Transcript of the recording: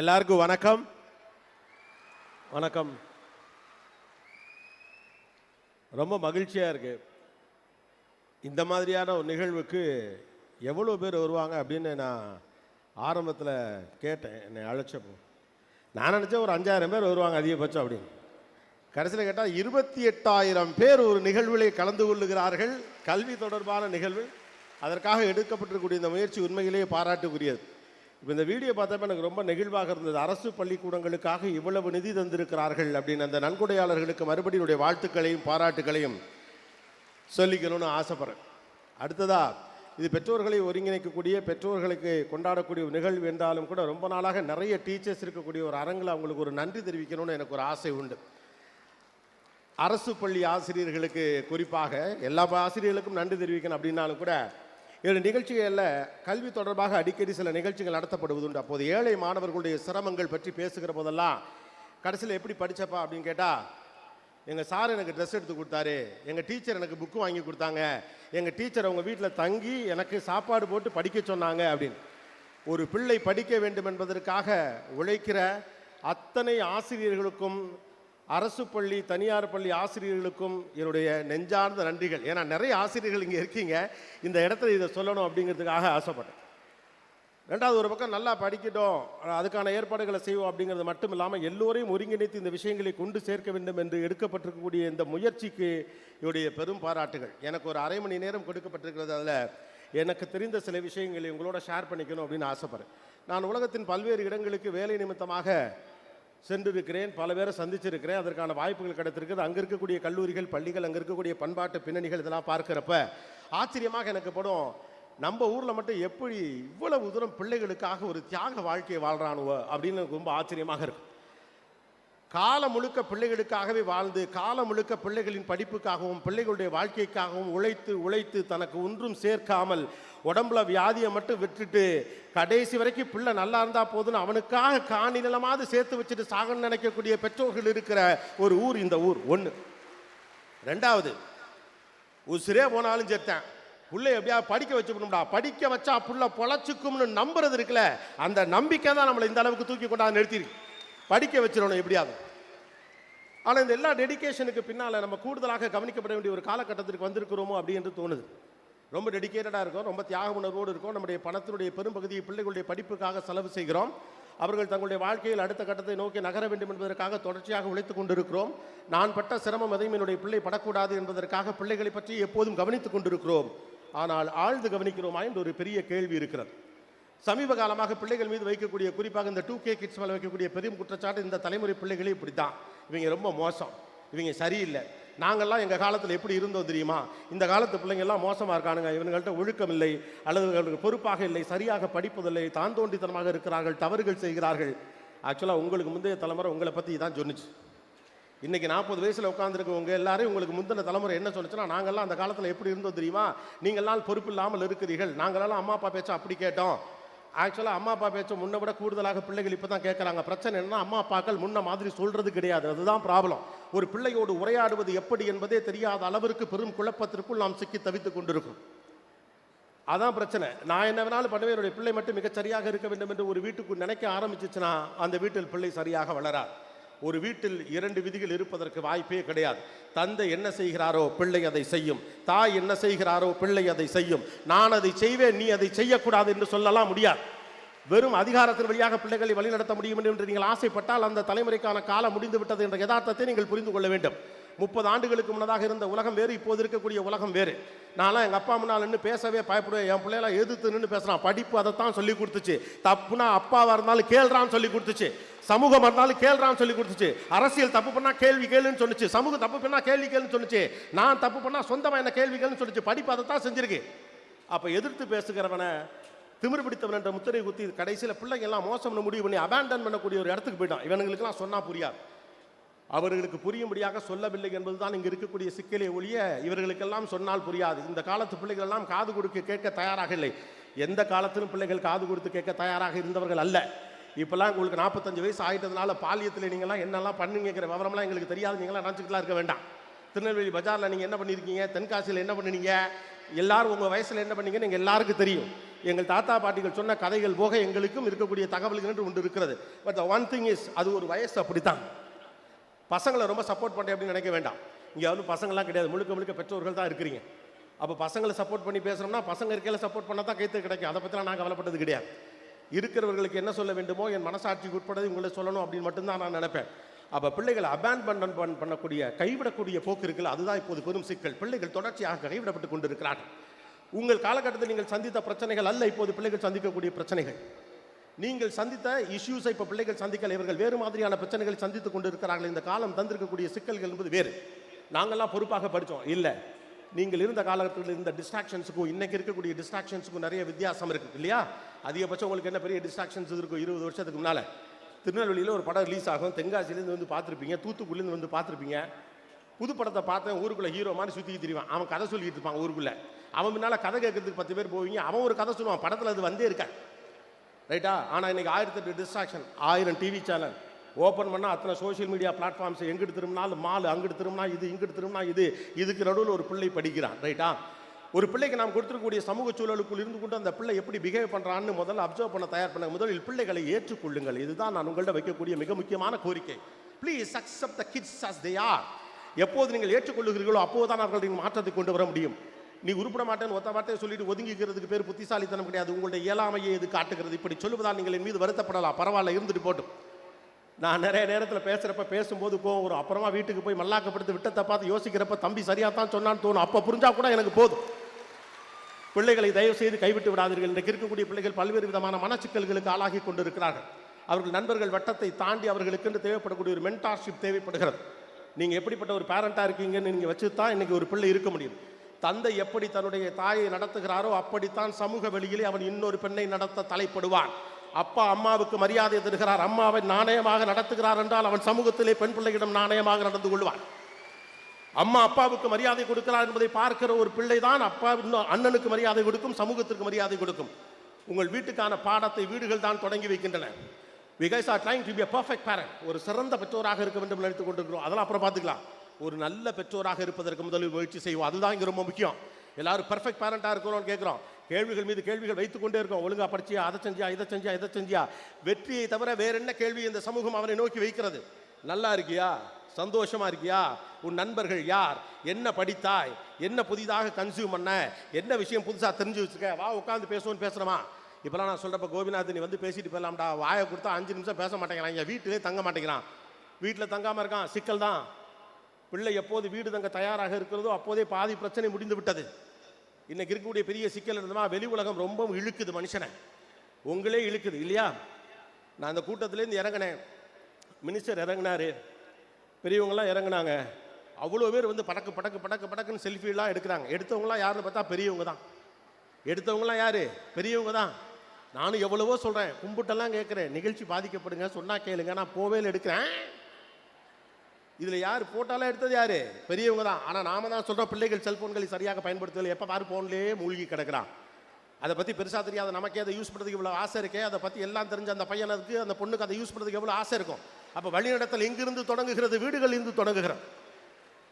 எல்லாருக்கும் வணக்கம். வணக்கம். ரொம்ப மகிழ்ச்சியாக இருக்கு. இந்த மாதிரியான ஒரு நிகழ்வுக்கு எவ்வளோ பேர் வருவாங்க அப்படின்னு நான் ஆரம்பத்தில் கேட்டேன். என்னை அழைச்சப்போ நான் நினச்சேன் ஒரு 5000 பேர் வருவாங்க அதிகபட்சம் அப்படின்னு. கடைசியில் கேட்டால் 28,000 பேர் ஒரு நிகழ்விலே கலந்து கொள்ளுகிறார்கள். கல்வி தொடர்பான நிகழ்வு. அதற்காக எடுக்கப்பட்டிருக்கக்கூடிய இந்த முயற்சி உண்மையிலேயே பாராட்டுக்குரியது. இப்போ இந்த வீடியோ பார்த்தப்ப எனக்கு ரொம்ப நெகிழ்வாக இருந்தது. அரசு பள்ளிக்கூடங்களுக்காக இவ்வளவு நிதி தந்திருக்கிறார்கள் அப்படின்னு அந்த நன்கொடையாளர்களுக்கு மறுபடியும் வாழ்த்துக்களையும் பாராட்டுகளையும் சொல்லிக்கணும்னு ஆசைப்படுறேன். அடுத்ததா, இது பெற்றோர்களை ஒருங்கிணைக்கக்கூடிய, பெற்றோர்களுக்கு கொண்டாடக்கூடிய நிகழ்வு என்றாலும் கூட ரொம்ப நாளாக நிறைய டீச்சர்ஸ் இருக்கக்கூடிய ஒரு அரங்கில் அவங்களுக்கு ஒரு நன்றி தெரிவிக்கணும்னு எனக்கு ஒரு ஆசை உண்டு. அரசு பள்ளி ஆசிரியர்களுக்கு குறிப்பாக எல்லா ஆசிரியர்களுக்கும் நன்றி தெரிவிக்கணும் அப்படின்னாலும் கூட இந்த நிகழ்ச்சிகளில் கல்வி தொடர்பாக அடிக்கடி சில நிகழ்ச்சிகள் நடத்தப்படுவது உண்டு. அப்போது ஏழை மாணவர்களுடைய சிரமங்கள் பற்றி பேசுகிற போதெல்லாம் கடைசியில் எப்படி படித்தப்பா அப்படின்னு கேட்டால், எங்கள் சார் எனக்கு ட்ரெஸ் எடுத்து கொடுத்தாரு, எங்கள் டீச்சர் எனக்கு புக்கு வாங்கி கொடுத்தாங்க, எங்கள் டீச்சர் அவங்க வீட்டில் தங்கி எனக்கு சாப்பாடு போட்டு படிக்க சொன்னாங்க அப்படின்னு. ஒரு பிள்ளை படிக்க வேண்டும் என்பதற்காக உழைக்கிற அத்தனை ஆசிரியர்களுக்கும், அரசு பள்ளி தனியார் பள்ளி ஆசிரியர்களுக்கும் என்னுடைய நெஞ்சார்ந்த நன்றிகள். ஏன்னா நிறைய ஆசிரியர்கள் இங்கே இருக்கீங்க, இந்த இடத்துல இதை சொல்லணும் அப்படிங்கிறதுக்காக ஆசைப்பட்டேன். ரெண்டாவது, ஒரு பக்கம் நல்லா படிக்கட்டும், அதுக்கான ஏற்பாடுகளை செய்வோம் அப்படிங்கிறது மட்டும் இல்லாமல் எல்லோரையும் ஒருங்கிணைத்து இந்த விஷயங்களை கொண்டு சேர்க்க வேண்டும் என்று எடுக்கப்பட்டிருக்கக்கூடிய இந்த முயற்சிக்கு என்னுடைய பெரும் பாராட்டுகள். எனக்கு ஒரு அரை மணி நேரம் கொடுக்கப்பட்டிருக்கிறது. அதில் எனக்கு தெரிந்த சில விஷயங்களை உங்களோட ஷேர் பண்ணிக்கணும் அப்படின்னு ஆசைப்படுறேன். நான் உலகத்தின் பல்வேறு இடங்களுக்கு வேலை நிமித்தமாக சென்றிருக்கிறேன், பல பேரை சந்திச்சிருக்கிறேன். அதற்கான வாய்ப்புகள் கிடைத்திருக்கிறது. அங்கே இருக்கக்கூடிய கல்லூரிகள், பள்ளிகள், அங்கே இருக்கக்கூடிய பண்பாட்டு பின்னணிகள் இதெல்லாம் பார்க்குறப்ப ஆச்சரியமாக எனக்கு படும். நம்ம ஊரில் மட்டும் எப்படி இவ்வளவு தூரம் பிள்ளைகளுக்காக ஒரு தியாக வாழ்க்கையை வாழ்கிறானுவோ அப்படின்னு எனக்கு ரொம்ப ஆச்சரியமாக இருக்கும். காலம் முழுக்க பிள்ளைகளுக்காகவே வாழ்ந்து, காலம் முழுக்க பிள்ளைகளின் படிப்புக்காகவும் பிள்ளைகளுடைய வாழ்க்கைக்காகவும் உழைத்து உழைத்து தனக்கு ஒன்றும் சேர்க்காமல் உடம்புல வியாதியை மட்டும் விட்டுட்டு கடைசி வரைக்கும் பிள்ளை நல்லா இருந்தால் போதுன்னு அவனுக்காக காணி நிலமாவது சேர்த்து வச்சுட்டு சாகன்னு நினைக்கக்கூடிய பெற்றோர்கள் இருக்கிற ஒரு ஊர் இந்த ஊர் ஒன்று. ரெண்டாவது, உசிரே போனாலும் சேர்த்தேன் புள்ளை எப்படியா படிக்க வச்சுக்கணும்டா, படிக்க வச்சா புள்ள பொழைச்சிக்கும்னு நம்புறது இருக்குல்ல, அந்த நம்பிக்கை தான் நம்மளை இந்த அளவுக்கு தூக்கி கொண்டாந்து நிறுத்திருக்கு. படிக்க வச்சிடணும் எப்படியாவது. ஆனால் இந்த எல்லா டெடிக்கேஷனுக்கு பின்னால் நம்ம கூடுதலாக கவனிக்கப்பட வேண்டிய ஒரு காலகட்டத்திற்கு வந்திருக்கிறோமோ அப்படி என்று தோணுது. ரொம்ப டெடிக்கேட்டடாக இருக்கும், ரொம்ப தியாக உணர்வோடு இருக்கும். நம்முடைய பணத்தினுடைய பெரும்பகுதியை பிள்ளைகளுடைய படிப்புக்காக செலவு செய்கிறோம். அவர்கள் தங்களுடைய வாழ்க்கையில் அடுத்த கட்டத்தை நோக்கி நகர வேண்டும் என்பதற்காக தொடர்ச்சியாக உழைத்துக் கொண்டிருக்கிறோம். நான் பட்ட சிரமம் எதையும் என்னுடைய பிள்ளை படக்கூடாது என்பதற்காக பிள்ளைகளை பற்றி எப்போதும் கவனித்துக் கொண்டிருக்கிறோம். ஆனால் ஆழ்ந்து கவனிக்கிறோமா என்று ஒரு பெரிய கேள்வி இருக்கிறது. சமீப காலமாக பிள்ளைகள் மீது வைக்கக்கூடிய, குறிப்பாக இந்த 2K கிட்ஸ் மேலே வைக்கக்கூடிய பெரிய குற்றச்சாட்டு, இந்த தலைமுறை பிள்ளைகளே இப்படி தான், இவங்க ரொம்ப மோசம், இவங்க சரியில்லை, நாங்கள்லாம் எங்கள் காலத்தில் எப்படி இருந்தோம் தெரியுமா, இந்த காலத்து பிள்ளைங்கள்லாம் மோசமாக இருக்கானுங்க, இவங்கள்ட்ட ஒழுக்கம் இல்லை, அல்லது பொறுப்பாக இல்லை, சரியாக படிப்பதில்லை, தான் தோண்டித்தனமாக இருக்கிறார்கள், தவறுகள் செய்கிறார்கள். ஆக்சுவலாக உங்களுக்கு முந்தைய தலைமுறை உங்களை பற்றி தான் சொன்னிச்சு. இன்றைக்கி 40 வயசில் உட்காந்துருக்கவங்க எல்லாரும் உங்களுக்கு முந்தின தலைமுறை என்ன சொன்னிச்சுன்னா, நாங்கள்லாம் அந்த காலத்தில் எப்படி இருந்தோம் தெரியுமா, நீங்கள்லாம் பொறுப்பு இல்லாமல் இருக்கிறீர்கள், நாங்களெல்லாம் அம்மா அப்பா பேச்சா அப்படி கேட்டோம். ஆக்சுவலாக அம்மா அப்பா பேச்சை முன்ன விட கூடுதலாக பிள்ளைகள் இப்போ தான் கேட்குறாங்க. பிரச்சனை என்னன்னா, அம்மா அப்பாக்கள் முன்ன மாதிரி சொல்கிறது கிடையாது. அதுதான் ப்ராப்ளம். ஒரு பிள்ளையோடு உரையாடுவது எப்படி என்பதே தெரியாத அளவிற்கு பெரும் குழப்பத்திற்குள் நாம் சிக்கி தவித்துக் கொண்டிருக்கிறோம். அதான் பிரச்சனை. நான் என்ன வேணாலும் பண்ணுவேன், என்னுடைய பிள்ளை மட்டும் மிகச் சரியாக இருக்க வேண்டும் என்று ஒரு வீட்டுக்கு நினைக்க ஆரம்பிச்சிச்சுன்னா அந்த வீட்டில் பிள்ளை சரியாக வளராது. ஒரு வீட்டில் 2 விதிகள் இருப்பதற்கு வாய்ப்பே கிடையாது. தந்தை என்ன செய்கிறாரோ பிள்ளை அதை செய்யும், தாய் என்ன செய்கிறாரோ பிள்ளை அதை செய்யும். நான் அதை செய்வேன், நீ அதை செய்யக்கூடாது என்று சொல்லலாம் முடியாது. வெறும் அதிகாரத்தின் வழியாக பிள்ளைகளை வழிநடத்த முடியும் என்று நீங்கள் ஆசைப்பட்டால் அந்த தலைமுறைக்கான காலம் முடிந்து விட்டது என்ற யதார்த்தத்தை நீங்கள் புரிந்து கொள்ள வேண்டும். 30 ஆண்டுகளுக்கு முன்னதாக இருந்த உலகம் வேறு, இப்போது இருக்கக்கூடிய உலகம் வேறு. நான்லாம் எங்கள் அப்பா முன்னால் நின்று பேசவே பயப்படுவேன். என் பிள்ளைலாம் எதிர்த்து நின்று பேசுகிறான். படிப்பு அதைத்தான் சொல்லி கொடுத்துச்சு. தப்புனா அப்பாவாக இருந்தாலும் கேள்றான்னு சொல்லி கொடுத்துச்சு. சமூகம் இருந்தாலும் கேள்றான்னு சொல்லி கொடுத்துச்சு. அரசியல் தப்பு பண்ணால் கேள்வி கேளுன்னு சொல்லிச்சு. சமூகம் தப்பு பண்ணால் கேள்வி கேளுன்னு சொல்லிச்சு. நான் தப்பு பண்ணால் சொந்தமாக என்ன கேள்வி கேளுன்னு சொல்லிச்சு. படிப்பு அதைத்தான் செஞ்சிருக்கு. அப்போ எதிர்த்து பேசுகிறவனை, திமிர் பிடித்தவன் என்ற முத்திரை குத்தி கடைசியில் பிள்ளைங்க எல்லாம் மோசம்னு முடிவு பண்ணி அபேண்டன் பண்ணக்கூடிய ஒரு இடத்துக்கு போயிட்டான். இவனுங்களுக்கெல்லாம் சொன்னால் புரியாது. அவர்களுக்கு புரியும்படியாக சொல்லவில்லை என்பதுதான் இங்கே இருக்கக்கூடிய சிக்கலே ஒழிய இவர்களுக்கெல்லாம் சொன்னால் புரியாது. இந்த காலத்து பிள்ளைகள் எல்லாம் காது கொடுக்க கேட்க தயாராக இல்லை. எந்த காலத்திலும் பிள்ளைகள் காது கொடுத்து கேட்க தயாராக இருந்தவர்கள் அல்ல. இப்போல்லாம் உங்களுக்கு 45 வயசு ஆகிட்டதுனால பாலியத்தில் நீங்கள்லாம் என்னெல்லாம் பண்ணுங்கிற விவரம்லாம் எங்களுக்கு தெரியாது. நீங்களாம் நினச்சிக்கிட்டுலாம் இருக்க வேண்டாம். திருநெல்வேலி பஜாரில் நீங்கள் என்ன பண்ணியிருக்கீங்க, தென்காசியில் என்ன பண்ணினீங்க, எல்லாரும் உங்கள் வயசில் என்ன பண்ணீங்கன்னு எங்கள் எல்லாருக்கும் தெரியும். எங்கள் தாத்தா பாட்டிகள் சொன்ன கதைகள் போக எங்களுக்கும் இருக்கக்கூடிய தகவல்கள் என்று ஒன்று இருக்கிறது. But the one thing is, அது ஒரு வயசு அப்படித்தான். பசங்களை ரொம்ப சப்போர்ட் பண்ணேன் அப்படின்னு நினைக்க வேண்டாம். இங்கே வந்து பசங்களாம் கிடையாது, முழுக்க முழுக்க பெற்றோர்கள் தான் இருக்கிறீங்க. அப்போ பசங்களை சப்போர்ட் பண்ணி பேசுகிறோம்னா பசங்க இருக்கையில் சப்போர்ட் பண்ணால் தான் கைத்து கிடைக்கும். அதை பற்றிலாம் நான் கவலைப்பட்டது கிடையாது. இருக்கிறவர்களுக்கு என்ன சொல்ல வேண்டுமோ என் மனசாட்சிக்கு உட்பட்டது உங்களை சொல்லணும் அப்படின்னு மட்டும்தான் நான் நினைப்பேன். அப்போ பிள்ளைகளை அபேண்ட்மென்ட் பண்ணக்கூடிய கைவிடக்கூடிய போக்கு இருக்குல்ல, அதுதான் இப்போது பெரும் சிக்கல். பிள்ளைகள் தொடர்ச்சியாக கைவிடப்பட்டு கொண்டிருக்கிறார்கள். உங்கள் காலகட்டத்தில் நீங்கள் சந்தித்த பிரச்சனைகள் அல்ல இப்போது பிள்ளைகள் சந்திக்கக்கூடிய பிரச்சனைகள். நீங்கள் சந்தித்த இஷ்யூஸை இப்போ பிள்ளைகள் சந்திக்கல, இவர்கள் வேறு மாதிரியான பிரச்சனைகள் சந்தித்துக் கொண்டு இருக்கிறார்கள். இந்த காலம் தந்திருக்கக்கூடிய சிக்கல்கள் என்பது வேறு. நாங்கள்லாம் பொறுப்பாக படித்தோம் இல்லை. நீங்கள் இருந்த காலகட்டத்தில் இந்த டிஸ்ட்ராக்ஷன்ஸுக்கும் இன்னைக்கு இருக்கக்கூடிய டிஸ்ட்ராக்ஷன்ஸுக்கும் நிறைய வித்தியாசம் இருக்குது இல்லையா? அதிகபட்சம் உங்களுக்கு என்ன பெரிய டிஸ்ட்ராக்ஷன்ஸ் இருக்கும்? 20 வருஷத்துக்கு முன்னால் திருநெல்வேலியில் ஒரு படம் ரிலீஸ் ஆகும், தென்காசிலேருந்து வந்து பார்த்துருப்பீங்க, தூத்துக்குடிலேருந்து வந்து பார்த்துருப்பீங்க. புது படத்தை பார்த்தேன், ஊருக்குள்ளே ஹீரோ மாதிரி சுற்றி திரிவான், அவன் கதை சொல்லிட்டு இருப்பான் ஊருக்குள்ளே. அவன் முன்னால் கதை கேட்கறதுக்கு 10 பேர் போவீங்க, அவன் ஒரு கதை சொல்லுவான், படத்தில் அது வந்தே இருக்க ரைட்டா. ஆனால் இன்றைக்கி 1008 டிஸ்ட்ராக்ஷன், 1000 டிவி சேனல் ஓப்பன் பண்ணால் அத்தனை சோஷியல் மீடியா பிளாட்ஃபார்ம்ஸ், எங்கிட்டு திரும்பினாலும் மால், அங்கிட்டு திரும்பினா இது, இங்கிட்டு திரும்பினா இது, இதுக்கு நடுவில் ஒரு பிள்ளை படிக்கிறான் ரைட்டா. ஒரு பிள்ளைக்கு நாம் கொடுத்துருக்கக்கூடிய சமூக சூழலுக்குள் இருந்து கொண்டு அந்த பிள்ளை எப்படி பிஹேவ் பண்ணுறான்னு முதல்ல அப்சர்வ் பண்ண தயார் பண்ண. முதலில் பிள்ளைகளை ஏற்றுக்கொள்ளுங்கள். இதுதான் நான் உங்கள்கிட்ட வைக்கக்கூடிய மிக முக்கியமான கோரிக்கை. Please accept the kids as they are. எப்போது நீங்கள் ஏற்றுக்கொள்ளுகிறீர்களோ அப்போதுதான் அவர்கள் நீங்கள் மாற்றத்தை கொண்டு வர முடியும். நீ உருப்பட மாட்டேன்னு ஒத்த வார்த்தையை சொல்லிட்டு ஒதுங்கிக்கிறதுக்கு பேர் புத்திசாலித்தனம் கிடையாது. உங்களுடைய இயலாமையை இது காட்டுகிறது. இப்படி சொல்லுவதால் நீங்கள் என் மீது வருத்தப்படலாம், பரவாயில்ல, இருந்துட்டு போட்டும். நான் நிறைய நேரத்தில் பேசுகிறப்ப பேசும்போது கோவம் வரும். அப்புறமா வீட்டுக்கு போய் மல்லாக்கப்படுத்து விட்டத்தை பார்த்து யோசிக்கிறப்ப தம்பி சரியாக தான் சொன்னான்னு தோணும். அப்போ புரிஞ்சா கூட எனக்கு போதும். பிள்ளைகளை தயவு செய்து கைவிட்டு விடாதீர்கள். இன்றைக்கு இருக்கக்கூடிய பிள்ளைகள் பல்வேறு விதமான மனச்சிக்கல்களுக்கு ஆளாகி கொண்டிருக்கிறார்கள். அவர்கள் நண்பர்கள் வட்டத்தை தாண்டி அவர்களுக்கு தேவைப்படக்கூடிய ஒரு மென்டார்ஷிப் தேவைப்படுகிறது. நீங்கள் எப்படிப்பட்ட ஒரு பேரண்டாக இருக்கீங்கன்னு நீங்கள் வச்சு தான் இன்றைக்கி ஒரு பிள்ளை இருக்க முடியும். தந்தை எப்படி தன்னுடைய தாயை நடத்துகிறாரோ அப்படித்தான் சமூக வெளியிலே அவன் இன்னொரு பெண்ணை நடத்த தலைப்படுவான். அப்பா அம்மாவுக்கு மரியாதை தருகிறார், அம்மாவை நாணயமாக நடத்துகிறார் என்றால் அவன் சமூகத்திலே பெண் பிள்ளையிடம் நாணயமாக நடந்து கொள்வான். அம்மா அப்பாவுக்கு மரியாதை கொடுக்கிறார் என்பதை பார்க்கிற ஒரு பிள்ளை தான் அப்பா இன்னும் அண்ணனுக்கு மரியாதை கொடுக்கும், சமூகத்திற்கு மரியாதை கொடுக்கும். உங்கள் வீட்டுக்கான பாடத்தை வீடுகள் தான் தொடங்கி வைக்கின்றன. We guys are trying to be a perfect parent. ஒரு சிறந்த பெற்றோராக இருக்க வேண்டும் என்று நினைத்துக் கொண்டிருக்கிறோம். அதெல்லாம் அப்புறம் பார்த்துக்கலாம். ஒரு நல்ல பெற்றோராக இருப்பதற்கு முதலில் முயற்சி செய்வோம். அதுதான் இங்கே ரொம்ப முக்கியம். எல்லாரும் பெர்ஃபெக்ட் பேரண்டாக இருக்கிறோம்னு கேட்குறோம். கேள்விகள் மீது கேள்விகள் வைத்துக் கொண்டே இருக்கோம். ஒழுங்கா படிச்சியா, அதை செஞ்சியா, இதை செஞ்சியா, இதை செஞ்சியா. வெற்றியை தவிர வேற என்ன கேள்வி இந்த சமூகம் அவனை நோக்கி வைக்கிறது? நல்லா இருக்கியா, சந்தோஷமா இருக்கியா, உன் நண்பர்கள் யார், என்ன படித்தாய், என்ன புதிதாக கன்சியூம் பண்ண, என்ன விஷயம் புதுசாக தெரிஞ்சு வச்சுருக்க, வா உட்காந்து பேசுவோன்னு பேசுகிறோமா? இப்போலாம் நான் சொல்கிறப்ப கோபிநாத் நீ வந்து பேசிட்டு போயிடலாம்டா, வாயை கொடுத்தா 5 நிமிஷம் பேச மாட்டேங்கிறான், இங்கே வீட்டிலே தங்க மாட்டேங்கிறான். வீட்டில் தங்காமல் இருக்கான், சிக்கல் தான். பிள்ளை எப்போது வீடு தங்க தயாராக இருக்கிறதோ அப்போதே பாதி பிரச்சனை முடிந்து விட்டது. இன்னைக்கு இருக்கக்கூடிய பெரிய சிக்கல் இருந்தமா, வெளி உலகம் ரொம்ப இழுக்குது மனுஷனை, உங்களே இழுக்குது இல்லையா? நான் அந்த கூட்டத்திலேருந்து இறங்கினேன், மினிஸ்டர் இறங்கினாரு, பெரியவங்களாம் இறங்கினாங்க. அவ்வளோ பேர் வந்து படக்கு படக்கு படக்கு படக்குன்னு செல்ஃபிலாம் எடுக்கிறாங்க. எடுத்தவங்களாம் யாருன்னு பார்த்தா பெரியவங்க தான். எடுத்தவங்களாம் யார்? பெரியவங்க தான். நானும் எவ்வளவோ சொல்கிறேன், கும்பிட்டெல்லாம் கேட்குறேன், நிகழ்ச்சி பாதிக்கப்படுங்க, சொன்னால் கேளுங்க, நான் போவேல எடுக்கிறேன். இதில் யார் போட்டாலாம் எடுத்தது யார்? பெரியவங்க தான். ஆனால் நாம தான் சொல்கிறோம் பிள்ளைகள் செல்ஃபோன்களை சரியாக பயன்படுத்தலை, எப்போ பாரு ஃபோன்லேயே மூழ்கி கிடக்கிறான். அதை பற்றி பெருசாக தெரியாது, நமக்கே அதை யூஸ் பண்ணுறதுக்கு இவ்வளோ ஆசை இருக்கே, அதை பற்றி எல்லாம் தெரிஞ்ச அந்த பையனுக்கு அந்த பொண்ணுக்கு அதை யூஸ் பண்ணுறதுக்கு எவ்வளோ ஆசை இருக்கும். அப்போ வழிநடத்தல் எங்கிருந்து தொடங்குகிறது? வீடுகளில் இருந்து தொடங்குகிறது.